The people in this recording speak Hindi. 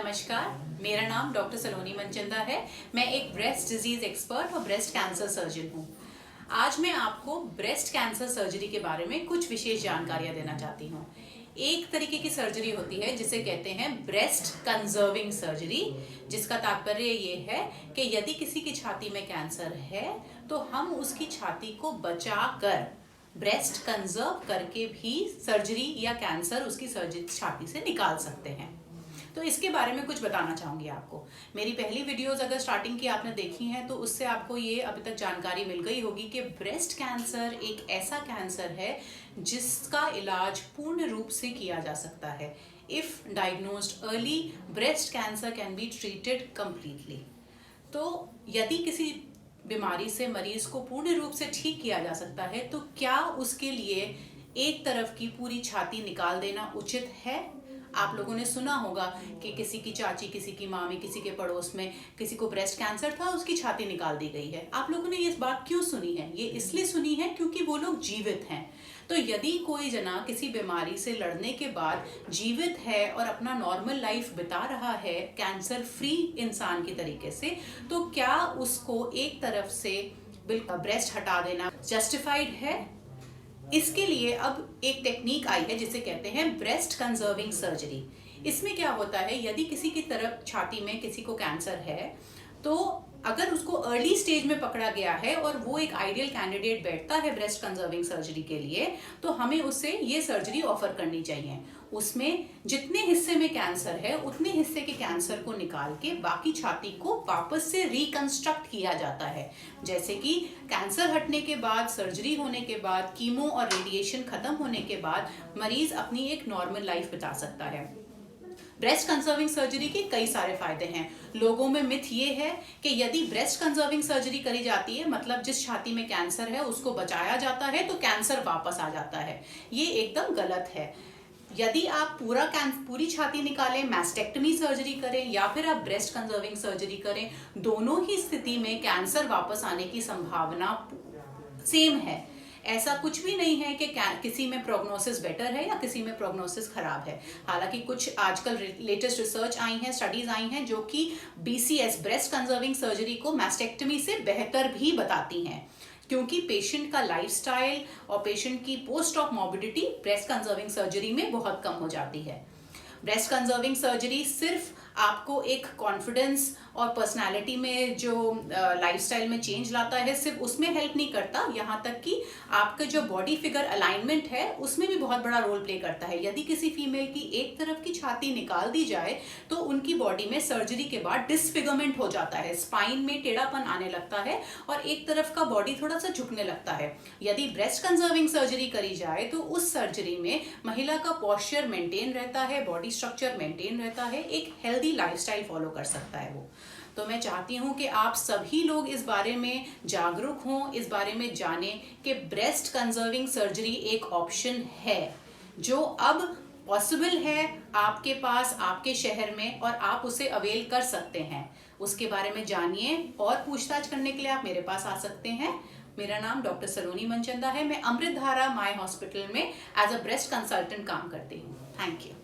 नमस्कार, मेरा नाम डॉक्टर सलोनी मनचंदा है। मैं एक ब्रेस्ट डिजीज एक्सपर्ट और ब्रेस्ट कैंसर सर्जन हूँ। आज मैं आपको ब्रेस्ट कैंसर सर्जरी के बारे में कुछ विशेष जानकारियाँ देना चाहती हूँ। एक तरीके की सर्जरी होती है जिसे कहते हैं ब्रेस्ट कंजर्विंग सर्जरी, जिसका तात्पर्य ये है कि यदि किसी की छाती में कैंसर है तो हम उसकी छाती को बचाकर ब्रेस्ट कंजर्व करके भी सर्जरी या कैंसर उसकी छाती से निकाल सकते हैं। तो इसके बारे में कुछ बताना चाहूँगी आपको। मेरी पहली वीडियोस अगर स्टार्टिंग की आपने देखी हैं तो उससे आपको ये अभी तक जानकारी मिल गई होगी कि ब्रेस्ट कैंसर एक ऐसा कैंसर है जिसका इलाज पूर्ण रूप से किया जा सकता है। If diagnosed early, breast cancer can be treated completely. तो यदि किसी बीमारी से मरीज को पूर्ण रूप से ठीक किया जा सकता है तो क्या उसके लिए एक तरफ की पूरी छाती निकाल देना उचित है? आप लोगों ने सुना होगा कि किसी की चाची, किसी की मामी, किसी के पड़ोस में किसी को ब्रेस्ट कैंसर था, उसकी छाती निकाल दी गई है। आप लोगों ने ये बात क्यों सुनी है? ये इसलिए सुनी है क्योंकि वो लोग जीवित हैं। तो यदि कोई जना किसी बीमारी से लड़ने के बाद जीवित है और अपना नॉर्मल लाइफ बिता रहा है कैंसर फ्री इंसान की तरीके से, तो क्या उसको एक तरफ से बिल्कुल ब्रेस्ट हटा देना जस्टिफाइड है? इसके लिए अब एक टेक्निक आई है जिसे कहते हैं ब्रेस्ट कंजर्विंग सर्जरी। इसमें क्या होता है, यदि किसी की तरफ छाती में किसी को कैंसर है तो अगर उसको अर्ली स्टेज में पकड़ा गया है और वो एक आइडियल कैंडिडेट बैठता है ब्रेस्ट कंजर्विंग सर्जरी के लिए, तो हमें उससे ये सर्जरी ऑफर करनी चाहिए। उसमें जितने हिस्से में कैंसर है उतने हिस्से के कैंसर को निकाल के बाकी छाती को वापस से रिकंस्ट्रक्ट किया जाता है। जैसे कि कैंसर हटने के बाद, सर्जरी होने के बाद, कीमो और रेडिएशन खत्म होने के बाद मरीज अपनी एक नॉर्मल लाइफ बिता सकता है। ब्रेस्ट कंजर्विंग सर्जरी के कई सारे फायदे हैं। लोगों में मिथ ये है कि यदि ब्रेस्ट कंजर्विंग सर्जरी करी जाती है, मतलब जिस छाती में कैंसर है उसको बचाया जाता है, तो कैंसर वापस आ जाता है। ये एकदम गलत है। यदि आप पूरी छाती निकालें, मैस्टेक्टमी सर्जरी करें या फिर आप ब्रेस्ट कंजर्विंग सर्जरी करें, दोनों ही स्थिति में कैंसर वापस आने की संभावना सेम है। ऐसा कुछ भी नहीं है कि किसी में प्रोग्नोसिस बेटर है या किसी में प्रोग्नोसिस खराब है। हालांकि कुछ आजकल लेटेस्ट रिसर्च आई है, स्टडीज आई हैं जो कि BCS ब्रेस्ट कंजर्विंग सर्जरी को मैस्टेक्टमी से बेहतर भी बताती हैं, क्योंकि पेशेंट का लाइफस्टाइल और पेशेंट की post of morbidity breast conserving surgery में बहुत कम हो जाती है। ब्रेस्ट कंजर्विंग सर्जरी सिर्फ आपको एक कॉन्फिडेंस और पर्सनालिटी में जो लाइफस्टाइल में चेंज लाता है, सिर्फ उसमें हेल्प नहीं करता, यहाँ तक कि आपका जो बॉडी फिगर अलाइनमेंट है उसमें भी बहुत बड़ा रोल प्ले करता है। यदि किसी फीमेल की एक तरफ की छाती निकाल दी जाए तो उनकी बॉडी में सर्जरी के बाद डिसफिगरमेंट हो जाता है, स्पाइन में टेढ़ापन आने लगता है और एक तरफ का बॉडी थोड़ा सा झुकने लगता है। यदि ब्रेस्ट कंजर्विंग सर्जरी करी जाए तो उस सर्जरी में महिला का पोस्चर मेंटेन रहता है, बॉडी स्ट्रक्चर मेंटेन रहता है, एक हेल्दी लाइफस्टाइल फॉलो कर सकता है वो। तो मैं चाहती हूं कि आप सभी लोग इस बारे में जागरूक हों, इस बारे में जानें कि ब्रेस्ट कंजर्विंग सर्जरी एक ऑप्शन है जो अब पॉसिबल है आपके पास, आपके शहर में, और आप उसे अवेल कर सकते हैं। उसके बारे में जानिए और पूछताछ करने के लिए आप मेरे पास आ सकते हैं। मेरा नाम डॉक्टर सलोनी मनचंदा है। मैं अमृत धारा माय हॉस्पिटल में एज अ ब्रेस्ट कंसल्टेंट काम करती हूँ। Thank you.